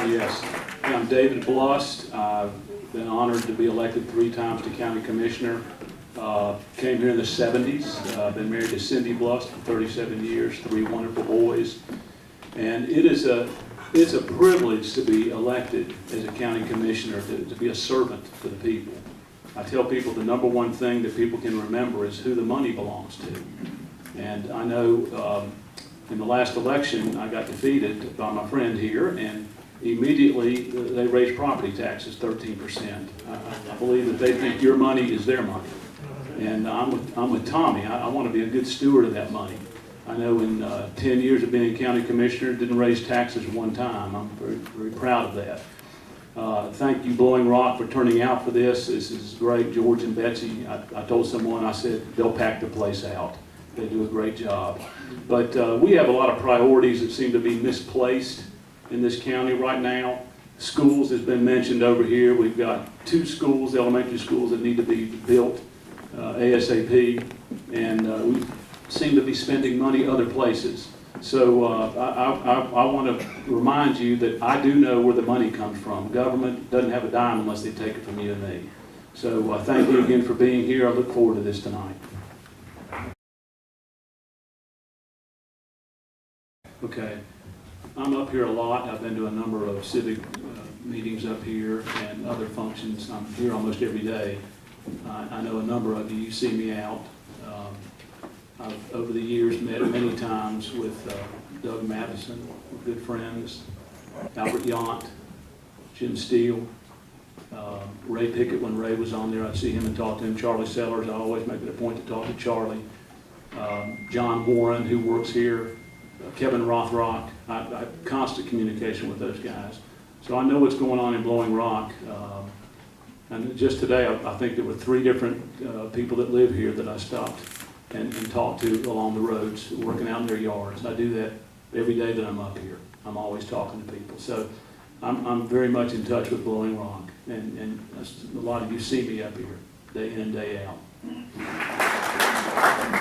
Yes. I'm David Blust. I've been honored to be elected 3 times to county commissioner. Came here in the 70s. Been married to Cindy Blust for 37 years, 3 wonderful boys. And it's a privilege to be elected as a county commissioner, to be a servant to the people. I tell people the number one thing that people can remember is who the money belongs to. And I know in the last election I got defeated by my friend here, and immediately they raised property taxes 13%. I believe that they think your money is their money. And I'm with Tommy. I want to be a good steward of that money. I know in 10 years of being county commissioner, didn't raise taxes one time. I'm very, very proud of that. Thank you, Blowing Rock, for turning out for this. This is great. George and Betsy, I told someone, I said, they'll pack the place out. They do a great job. But we have a lot of priorities that seem to be misplaced in this county right now. Schools has been mentioned over here. We've got 2 schools, elementary schools, that need to be built ASAP, and we seem to be spending money other places. So I want to remind you that I do know where the money comes from. Government doesn't have a dime unless they take it from you and me. So thank you again for being here. I look forward to this tonight. Okay, I'm up here a lot. I've been to a number of civic meetings up here and other functions. I'm here almost every day. I know a number of you see me out. I've, over the years, met many times with Doug Madison, we're good friends, Albert Yount, Jim Steele, Ray Pickett. When Ray was on there, I'd see him and talk to him. Charlie Sellers, I always make it a point to talk to Charlie. John Warren, who works here, Kevin Rothrock. I have constant communication with those guys. So I know what's going on in Blowing Rock. And just today, I think there were 3 different people that live here that I stopped and talked to along the roads, working out in their yards. I do that every day that I'm up here. I'm always talking to people. So I'm very much in touch with Blowing Rock. And a lot of you see me up here day in and day out.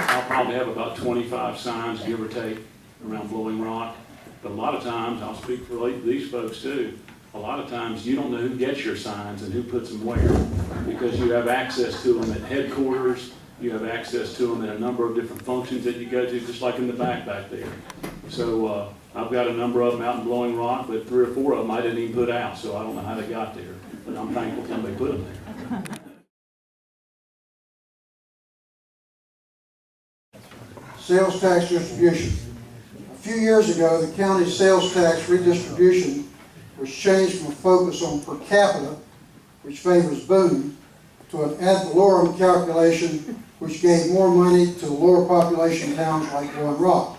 I'll probably have about 25 signs, give or take, around Blowing Rock. But a lot of times, I'll speak for these folks too, a lot of times you don't know who gets your signs and who puts them where, because you have access to them at headquarters, you have access to them in a number of different functions that you go to, just like in the back there. So I've got a number of them out in Blowing Rock, but 3 or 4 of them I didn't even put out, so I don't know how they got there. But I'm thankful somebody put them there. Sales tax distribution. A few years ago, the county's sales tax redistribution was changed from a focus on per capita, which favors Boone, to an ad valorem calculation which gave more money to lower population towns like Blowing Rock,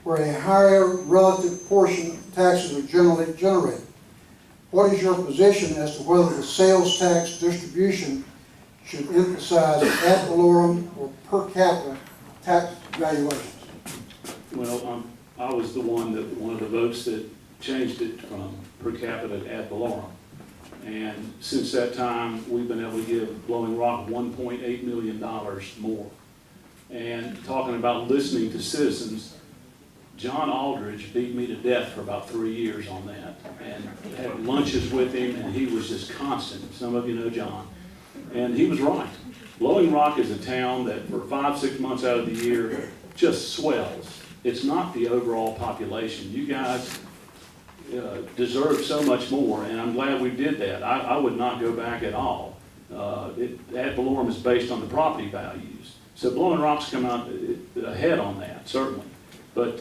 where a higher relative portion of taxes are generally generated. What is your position as to whether the sales tax distribution should emphasize ad valorem or per capita tax valuations? Well, I was the one of the votes that changed it from per capita to ad valorem. And since that time, we've been able to give Blowing Rock $1.8 million more. And talking about listening to citizens, John Aldridge beat me to death for about 3 years on that, and had lunches with him, and he was just constant. Some of you know John. And he was right. Blowing Rock is a town that for 5-6 months out of the year just swells. It's not the overall population. You guys deserve so much more, and I'm glad we did that. I would not go back at all. Ad valorem is based on the property values. So Blowing Rock's come out ahead on that, certainly. But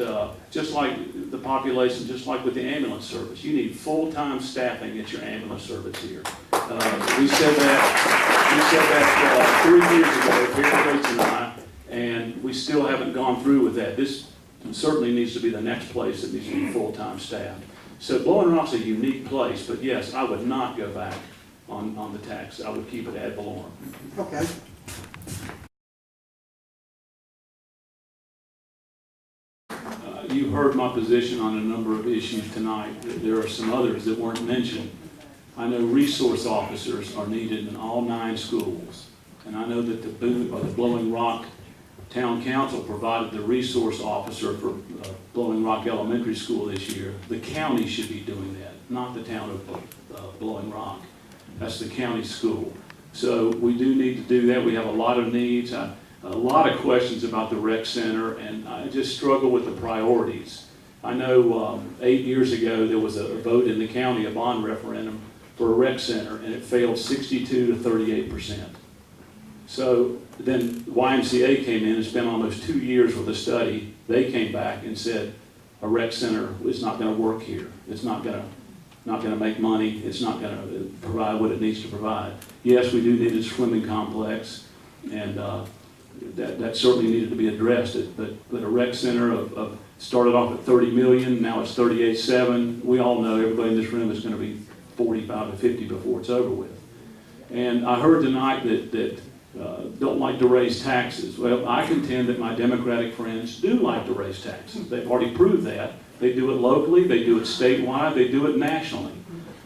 just like the population, just like with the ambulance service, you need full-time staffing at your ambulance service here. We said that 3 years ago, Barry Bates and I, and we still haven't gone through with that. This certainly needs to be the next place that needs to be full-time staffed. So Blowing Rock's a unique place, but yes, I would not go back on the tax. I would keep it ad valorem. Okay. You heard my position on a number of issues tonight. There are some others that weren't mentioned. I know resource officers are needed in all 9 schools, and I know that the Blowing Rock Town Council provided the resource officer for Blowing Rock Elementary School this year. The county should be doing that. not the town of Blowing Rock. That's the county school. So we do need to do that. We have a lot of needs, a lot of questions about the rec center, and I just struggle with the priorities. I know 8 years ago there was a vote in the county, a bond referendum for a rec center, and it failed 62 to 38%. So then YMCA came in and spent almost 2 years with a study. They came back and said a rec center is not going to work here. It's not going to make money. It's not going to provide what it needs to provide. Yes, we do need a swimming complex, and that certainly needed to be addressed. But a rec center of started off at 30 million, now it's 38.7. We all know everybody in this room is going to be 45 to 50 before it's over with. And I heard tonight that don't like to raise taxes. Well, I contend that my Democratic friends do like to raise taxes. They've already proved that. They do it locally, they do it statewide, they do it nationally.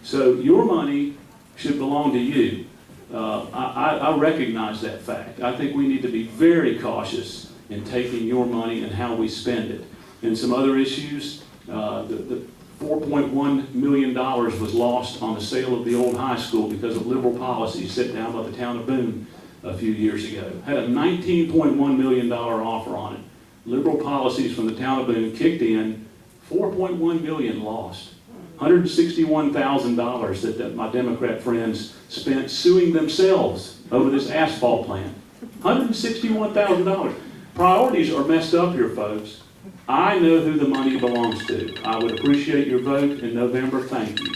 So your money should belong to you. I recognize that fact. I think we need to be very cautious in taking your money and how we spend it. And some other issues, the $4.1 million was lost on the sale of the old high school because of liberal policies set down by the town of Boone a few years ago. Had a $19.1 million offer on it. Liberal policies from the town of Boone kicked in, $4.1 million lost. $161,000 that my Democrat friends spent suing themselves over this asphalt plant. $161,000. Priorities are messed up here, folks. I know who the money belongs to. I would appreciate your vote in November. Thank you.